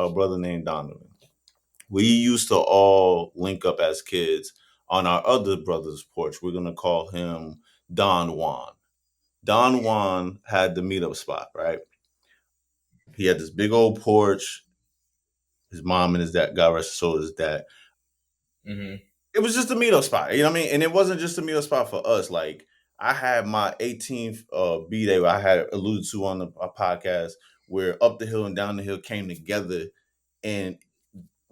a brother named Donovan. We used to all link up as kids on our other brother's porch. We're gonna call him Don Juan. Don Juan had the meetup spot, right? He had this big old porch. His mom and his dad, God rest his soul, his dad. Mm-hmm. It was just a meetup spot, you know what I mean? And it wasn't just a meetup spot for us. Like I had my 18th B day I had alluded to on the podcast where up the hill and down the hill came together, and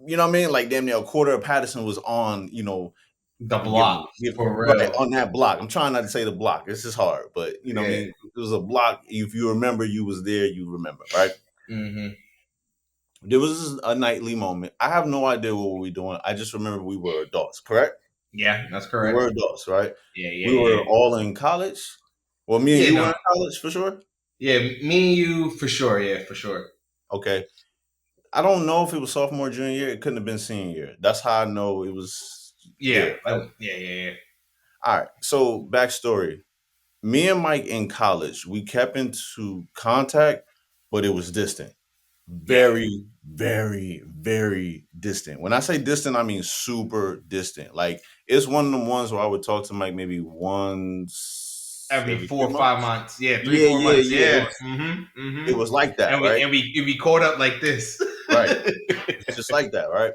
you know what I mean? Like damn near a quarter of Patterson was on, The block, give for right real. on that block. I'm trying not to say the block. This is hard, but you know what I Yeah. mean? It was a block. If you remember you was there, you remember, right? Mm-hmm. There was a nightly moment. I have no idea what we were doing. I just remember we were adults, correct? Yeah, that's We correct. were adults, right? Yeah, yeah, We were yeah. all in college. Well, me and Yeah, you were no. in college for sure. Yeah, me and you for sure. Yeah, for sure. Okay. I don't know if it was sophomore, junior year. It couldn't have been senior year. That's how I know it was. Yeah, Yeah. Right? yeah, yeah, yeah. All right. So backstory. Me and Mike in college, we kept into contact, but it was distant. Yeah. Very, very, very distant. When I say distant, I mean super distant. Like it's one of them ones where I would talk to Mike maybe once Every every four three or 5 months. months. Yeah, three, Yeah, 4 months. yeah, yeah. Yeah. Mm-hmm. It Mm-hmm. was like that, And we right? and we caught up like this. Right. It's just like that, right?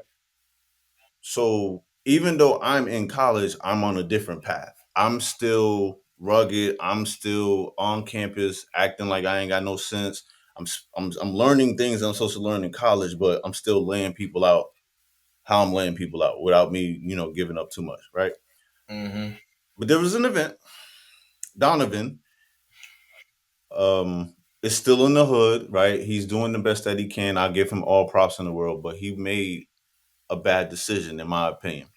So even though I'm in college, I'm on a different path. I'm still rugged. I'm still on campus, acting like I ain't got no sense. I'm learning things I'm supposed to learn in college, but I'm still laying people out how I'm laying people out without me, giving up too much, right? Mm-hmm. But there was an event. Donovan is still in the hood, right? He's doing the best that he can. I give him all props in the world, but he made a bad decision, in my opinion.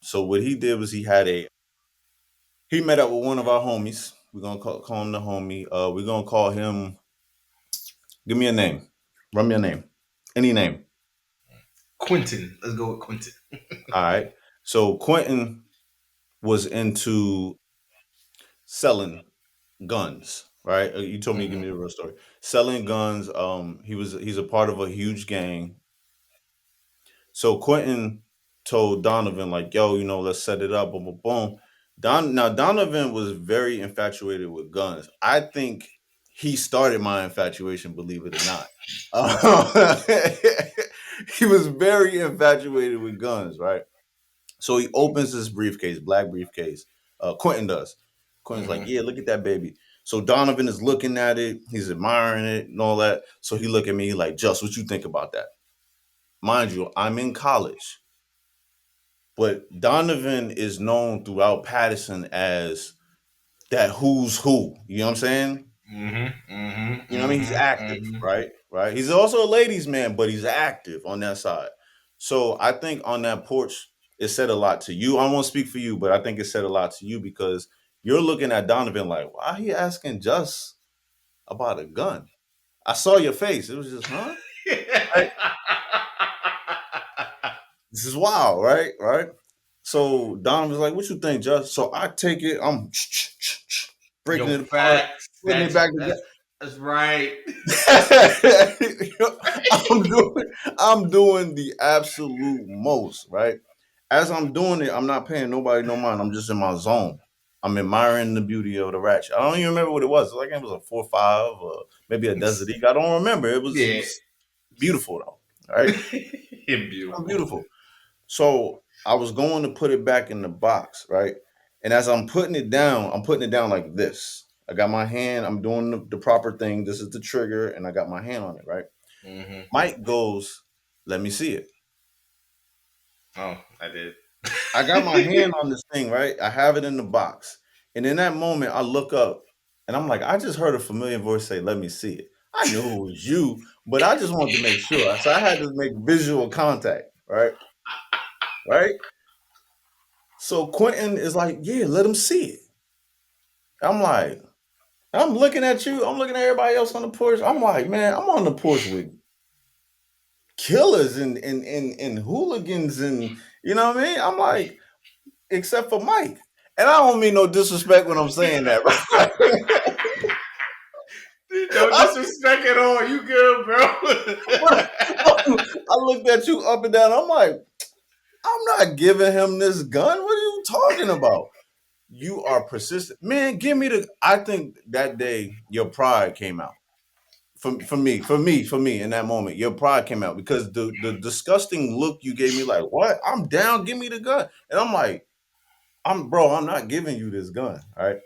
So what he did was he met up with one of our homies. We're gonna call him the homie. We're gonna call him. Give me a name. Run me a name. Any name. Quentin. Let's go with Quentin. All right. So Quentin was into selling guns, right? You told me to give Mm-hmm. me the real story. Selling guns. He's a part of a huge gang. So Quentin told Donovan, like, yo, let's set it up, boom, boom, boom. Now Donovan was very infatuated with guns. I think he started my infatuation, believe it or not. He was very infatuated with guns, right? So he opens this briefcase, black briefcase. Quentin does. Quentin's like, Mm-hmm. yeah, look at that baby. So Donovan is looking at it, he's admiring it and all that. So he look at me like, Just, what you think about that? Mind you, I'm in college. But Donovan is known throughout Patterson as that who's who. You know what I'm saying? Mm-hmm. Mm-hmm. You know what I mean? He's Mm-hmm. active, Mm-hmm. right? Right. He's also a ladies' man, but he's active on that side. So I think on that porch, it said a lot to you. I won't speak for you, but I think it said a lot to you because you're looking at Donovan like, why he asking Just about a gun? I saw your face. It was just, huh? Right? This is wild, right? Right? So Don was like, "What you think, Just?" So I take it. I'm breaking Yo, it apart, facts. putting it back together. That's right. I'm doing the absolute most, right? As I'm doing it, I'm not paying nobody no mind. I'm just in my zone. I'm admiring the beauty of the ratchet. I don't even remember what it was. Like it was a 4.5 or maybe a Desert Eagle. I don't remember. It was, it Yeah. was beautiful though. Right? It was Beautiful. beautiful. So I was going to put it back in the box, right? And as I'm putting it down like this. I got my hand, I'm doing the proper thing. This is the trigger, and I got my hand on it, right? Mm-hmm. Mike goes, let me see it. Oh, I did. I got my hand on this thing, right? I have it in the box. And in that moment, I look up and I'm like, I just heard a familiar voice say, let me see it. I knew it was you, but I just wanted to make sure. So I had to make visual contact, right? Right? So Quentin is like, yeah, let him see it. I'm like, I'm looking at you. I'm looking at everybody else on the porch. I'm like, man, I'm on the porch with killers and hooligans and you know what I mean? I'm like, except for Mike. And I don't mean no disrespect when I'm saying that, right? No disrespect at all. You good, but, bro? looked at you up and down. I'm like, I'm not giving him this gun. What are you talking about? You are persistent. Man, give me the I think that day your pride came out. For me in that moment, your pride came out because the disgusting look you gave me, like, what? I'm down, give me the gun. And I'm like, I'm not giving you this gun. All right.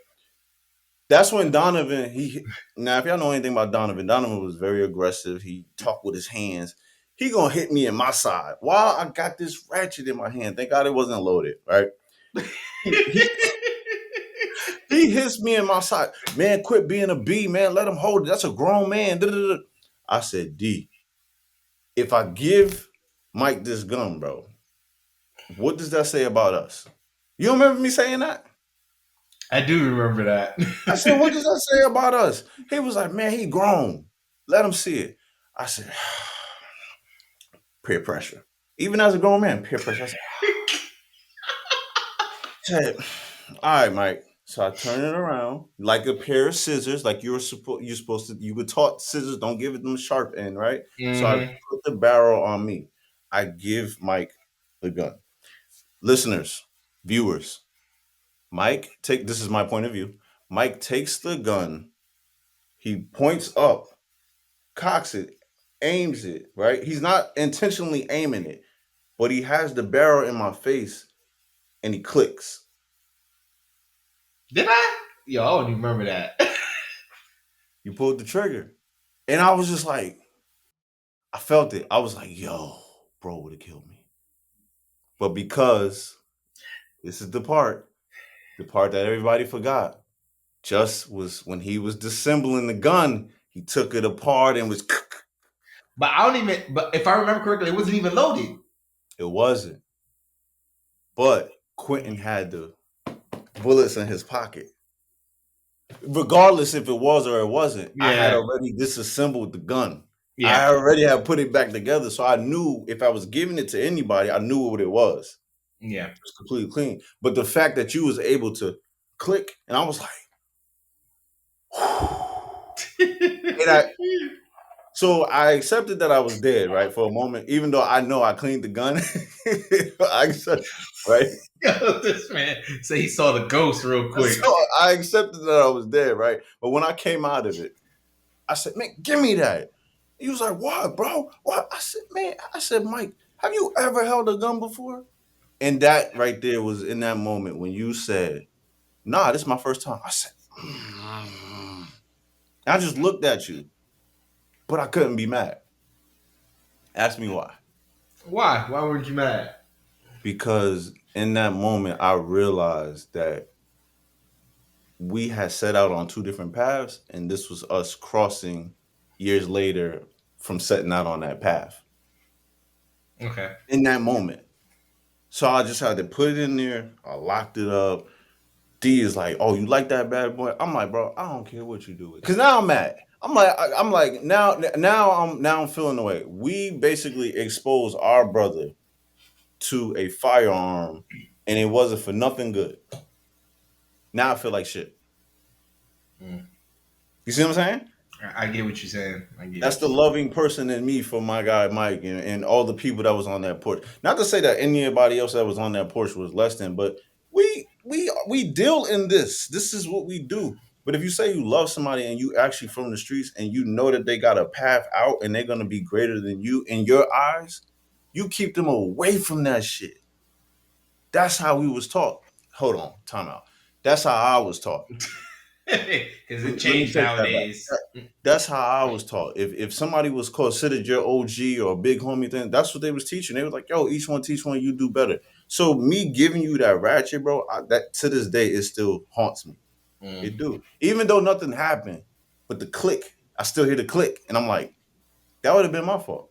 That's when Donovan, now if y'all know anything about Donovan was very aggressive. He talked with his hands. He gonna hit me in my side while I got this ratchet in my hand. Thank God it wasn't loaded, right? He he hits me in my side. Man, quit being a B, man. Let him hold it. That's a grown man. Da-da-da-da. I said, D, if I give Mike this gun, bro, what does that say about us? You remember me saying that? I do remember that. I said, what does that say about us? He was like, man, he grown. Let him see it. I said, peer pressure. Even as a grown man, peer pressure. I said, all right, Mike. So I turn it around like a pair of scissors, like you're supposed to. You were taught scissors, don't give it them sharp end, right? So I Mm-hmm. put the barrel on me. I give Mike the gun. Listeners, viewers, this is my point of view. Mike takes the gun, he points up, cocks it, aims it, right? He's not intentionally aiming it, but he has the barrel in my face and he clicks. Did I? Yo, I don't even remember that. You pulled the trigger. And I was just like, I felt it. I was like, yo, bro would have killed me. But because this is the part that everybody forgot, just was when he was disassembling the gun, he took it apart and was. But I don't even. But if I remember correctly, it wasn't even loaded. It wasn't. But Quentin had the bullets in his pocket. Regardless if it was or it wasn't, I had Yeah. already disassembled the gun. I Yeah. already had put it back together, so I knew if I was giving it to anybody, I knew what it was. Yeah. It was completely clean. But the fact that you was able to click, and I was like, so I accepted that I was dead, right, for a moment, even though I know I cleaned the gun. I accept, right? Yo, this man say he saw the ghost real quick. So I accepted that I was dead, right? But when I came out of it, I said, man, give me that. He was like, what, bro? What? I said, Mike, have you ever held a gun before? And that right there was in that moment when you said, nah, this is my first time. I said, I just looked at you, but I couldn't be mad. Ask me why. Why? Why weren't you mad? Because in that moment, I realized that we had set out on two different paths, and this was us crossing years later from setting out on that path Okay. in that moment. So I just had to put it in there. I locked it up. D is like, "Oh, you like that bad boy?" I'm like, "Bro, I don't care what you do with it." Cause now I'm mad. I'm like now I'm feeling the way. We basically exposed our brother to a firearm, and it wasn't for nothing good. Now I feel like shit. Mm. You see what I'm saying? I get what you're saying. I get That's what the you're saying. loving person in me for my guy Mike and all the people that was on that porch. Not to say that anybody else that was on that porch was less than, but we deal in this. This is what we do. But if you say you love somebody and you actually from the streets and you know that they got a path out and they're gonna be greater than you in your eyes, you keep them away from that shit. That's how we was taught. Hold on, time out. That's how I was taught. Because it Let me changed take that back. nowadays. That's how I was taught. If somebody was considered your OG or a big homie thing, that's what they was teaching. They was like, "Yo, each one teach one, you do better." So me giving you that ratchet, bro, that to this day it still haunts me. Mm. It do. Even though nothing happened, but the click, I still hear the click, and I'm like, that would have been my fault.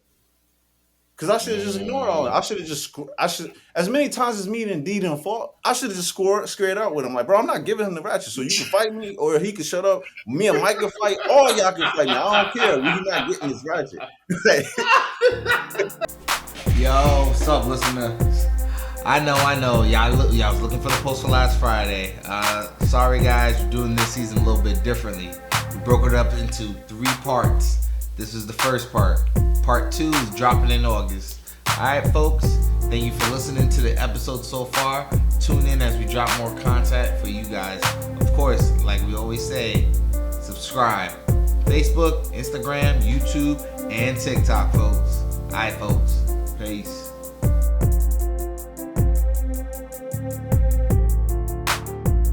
Cause I should have just ignored all that. Mm. I should have just. I should as many times as me and D done fought. I should have just squared out with him. Like, bro, I'm not giving him the ratchet. So you can fight me, or he can shut up. Me and Mike can fight. All y'all can fight me. I don't care. We not getting this ratchet. Yo, what's up, listener? I know. Y'all was looking for the post for last Friday. Sorry, guys, we're doing this season a little bit differently. We broke it up into 3 parts. This is the first part. Part 2 is dropping in August. All right, folks. Thank you for listening to the episode so far. Tune in as we drop more content for you guys. Of course, like we always say, subscribe. Facebook, Instagram, YouTube, and TikTok, folks. All right, folks. Peace.